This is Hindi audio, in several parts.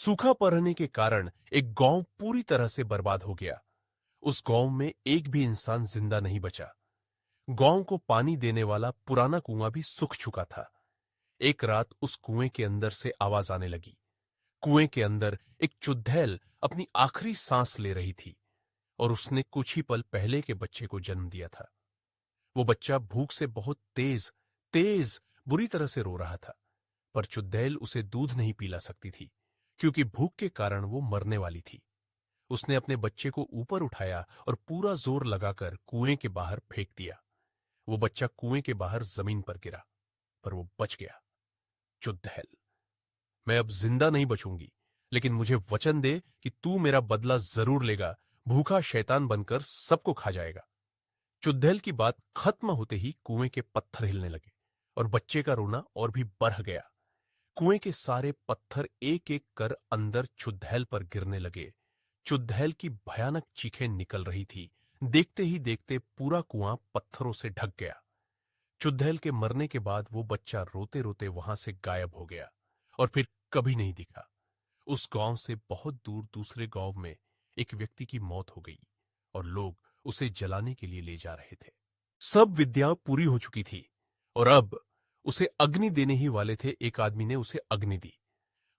सूखा पड़ने के कारण एक गांव पूरी तरह से बर्बाद हो गया। उस गांव में एक भी इंसान जिंदा नहीं बचा। गांव को पानी देने वाला पुराना कुआं भी सूख चुका था। एक रात उस कुएं के अंदर से आवाज आने लगी। कुएं के अंदर एक चुड़ैल अपनी आखिरी सांस ले रही थी और उसने कुछ ही पल पहले के बच्चे को जन्म दिया था। वो बच्चा भूख से बहुत तेज तेज बुरी तरह से रो रहा था, पर चुड़ैल उसे दूध नहीं पिला सकती थी क्योंकि भूख के कारण वो मरने वाली थी। उसने अपने बच्चे को ऊपर उठाया और पूरा जोर लगाकर कुएं के बाहर फेंक दिया। वो बच्चा कुएं के बाहर जमीन पर गिरा, पर वो बच गया। चुड़ैल, मैं अब जिंदा नहीं बचूंगी, लेकिन मुझे वचन दे कि तू मेरा बदला जरूर लेगा। भूखा शैतान बनकर सबको खा जाएगा। चुड़ैल की बात खत्म होते ही कुएं के पत्थर हिलने लगे और बच्चे का रोना और भी बढ़ गया। कुएं के सारे पत्थर एक एक कर अंदर चुड़ैल पर गिरने लगे। चुड़ैल की भयानक चीखें निकल रही थी। देखते ही देखते पूरा कुआं पत्थरों से ढक गया। चुड़ैल के मरने के बाद वो बच्चा रोते रोते वहां से गायब हो गया और फिर कभी नहीं दिखा। उस गांव से बहुत दूर दूसरे गांव में एक व्यक्ति की मौत हो गई और लोग उसे जलाने के लिए ले जा रहे थे। सब विद्या पूरी हो चुकी थी और अब उसे अग्नि देने ही वाले थे। एक आदमी ने उसे अग्नि दी।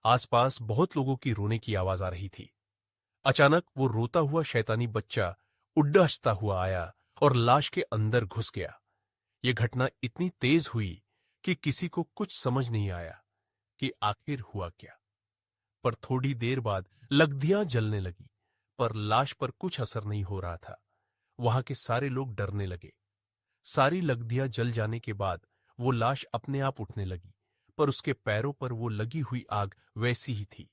आसपास बहुत लोगों की रोने की आवाज आ रही थी। अचानक वो रोता हुआ शैतानी बच्चा उड्डसता हुआ आया और लाश के अंदर घुस गया। यह घटना इतनी तेज हुई कि किसी को कुछ समझ नहीं आया कि आखिर हुआ क्या। पर थोड़ी देर बाद लकड़ियां जलने लगी, पर लाश पर कुछ असर नहीं हो रहा था। वहां के सारे लोग डरने लगे। सारी लकड़ियां जल जाने के बाद वो लाश अपने आप उठने लगी, पर उसके पैरों पर वो लगी हुई आग वैसी ही थी।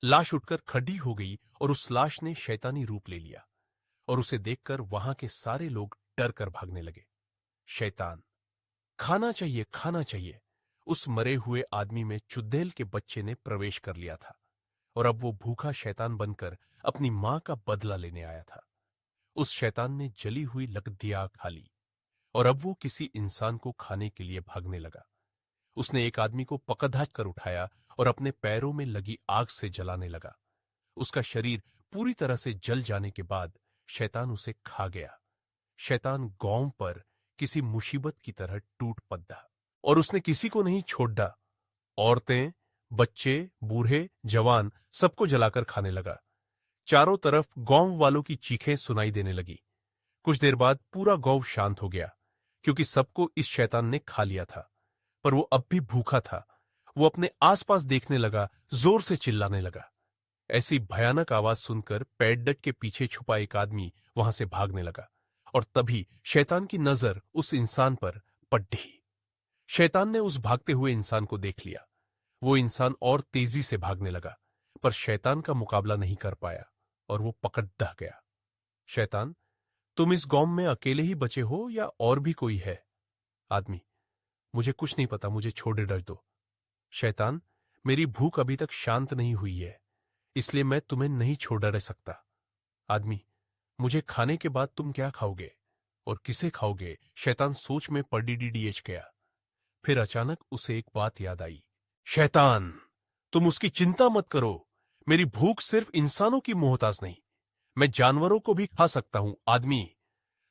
लाश उठकर खड़ी हो गई और उस लाश ने शैतानी रूप ले लिया और उसे देखकर वहां के सारे लोग डर कर भागने लगे। शैतान, खाना चाहिए, खाना चाहिए। उस मरे हुए आदमी में चुड़ैल के बच्चे ने प्रवेश कर लिया था और अब वो भूखा शैतान बनकर अपनी मां का बदला लेने आया था। उस शैतान ने जली हुई लकड़ियां खा ली और अब वो किसी इंसान को खाने के लिए भागने लगा। उसने एक आदमी को पकड़ कर उठाया और अपने पैरों में लगी आग से जलाने लगा। उसका शरीर पूरी तरह से जल जाने के बाद शैतान उसे खा गया। शैतान गांव पर किसी मुसीबत की तरह टूट पड़ा और उसने किसी को नहीं छोड़ा। औरतें, बच्चे, बूढ़े, जवान सबको जलाकर खाने लगा। चारों तरफ गांव वालों की चीखें सुनाई देने लगी। कुछ देर बाद पूरा गांव शांत हो गया क्योंकि सबको इस शैतान ने खा लिया था, पर वो अब भी भूखा था। वो अपने आसपास देखने लगा, जोर से चिल्लाने लगा। ऐसी भयानक आवाज सुनकर पेड़ के पीछे छुपा एक आदमी वहां से भागने लगा और तभी शैतान की नजर उस इंसान पर पड़ी। शैतान ने उस भागते हुए इंसान को देख लिया। वो इंसान और तेजी से भागने लगा, पर शैतान का मुकाबला नहीं कर पाया और वो पकड़ गया। शैतान, तुम इस गांव में अकेले ही बचे हो या और भी कोई है? आदमी, मुझे कुछ नहीं पता, मुझे छोड़े डर दो। शैतान, मेरी भूख अभी तक शांत नहीं हुई है, इसलिए मैं तुम्हें नहीं छोड़ रह सकता। आदमी, मुझे खाने के बाद तुम क्या खाओगे और किसे खाओगे? शैतान सोच में पड़ीडीएच गया। फिर अचानक उसे एक बात याद आई। शैतान, तुम उसकी चिंता मत करो। मेरी भूख सिर्फ इंसानों की मोहताज नहीं, मैं जानवरों को भी खा सकता हूं। आदमी,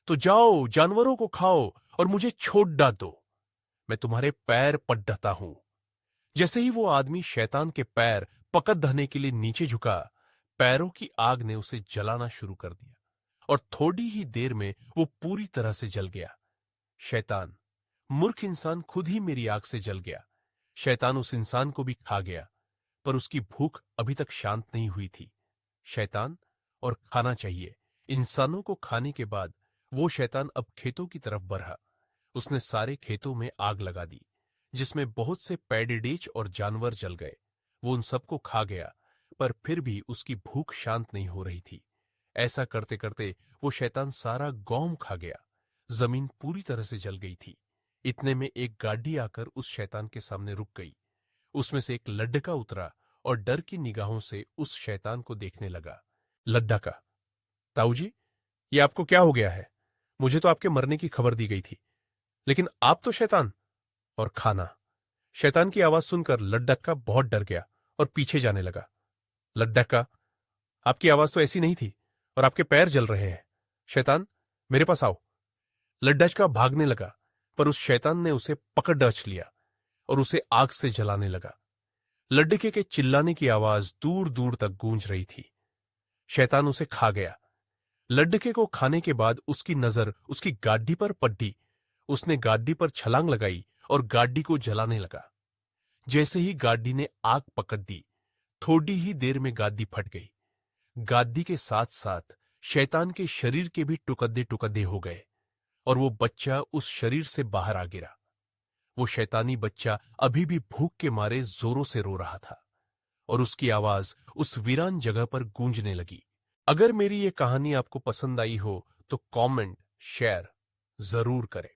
तो जाओ जानवरों को खाओ और मुझे छोड़ डाल दो। मैं तुम्हारे पैर पड़ता हूं। जैसे ही वो आदमी शैतान के पैर पकड़ धरने के लिए नीचे झुका, पैरों की आग ने उसे जलाना शुरू कर दिया और थोड़ी ही देर में वो पूरी तरह से जल गया। शैतान, मूर्ख इंसान खुद ही मेरी आग से जल गया। शैतान उस इंसान को भी खा गया, पर उसकी भूख अभी तक शांत नहीं हुई थी। शैतान, और खाना चाहिए। इंसानों को खाने के बाद वो शैतान अब खेतों की तरफ बढ़ा। उसने सारे खेतों में आग लगा दी, जिसमें बहुत से पेड़ीडेच और जानवर जल गए। वो उन सबको खा गया, पर फिर भी उसकी भूख शांत नहीं हो रही थी। ऐसा करते करते वो शैतान सारा गांव खा गया। जमीन पूरी तरह से जल गई थी। इतने में एक गाड़ी आकर उस शैतान के सामने रुक गई। उसमें से एक लड्ढका उतरा और डर की निगाहों से उस शैतान को देखने लगा। लड्ढका, ताऊ जी, ये आपको क्या हो गया है? मुझे तो आपके मरने की खबर दी गई थी, लेकिन आप तो शैतान। और खाना। शैतान की आवाज सुनकर लड्ढका बहुत डर गया और पीछे जाने लगा। लड्ढक्का, आपकी आवाज तो ऐसी नहीं थी और आपके पैर जल रहे हैं। शैतान, मेरे पास आओ। लड्ढचका भागने लगा, पर उस शैतान ने उसे पकड़ डच लिया और उसे आग से जलाने लगा। लड्ढके के चिल्लाने की आवाज दूर दूर तक गूंज रही थी। शैतान उसे खा गया। लड्ढके को खाने के बाद उसकी नजर उसकी गाड़ी पर पड़ी। उसने गाड़ी पर छलांग लगाई और गाड़ी को जलाने लगा। जैसे ही गाड़ी ने आग पकड़ दी, थोड़ी ही देर में गाड़ी फट गई। गाड़ी के साथ साथ शैतान के शरीर के भी टुकड़े टुकड़े हो गए और वो बच्चा उस शरीर से बाहर आ गिरा। वो शैतानी बच्चा अभी भी भूख के मारे जोरों से रो रहा था और उसकी आवाज उस वीरान जगह पर गूंजने लगी। अगर मेरी ये कहानी आपको पसंद आई हो तो कमेंट, शेयर जरूर करें।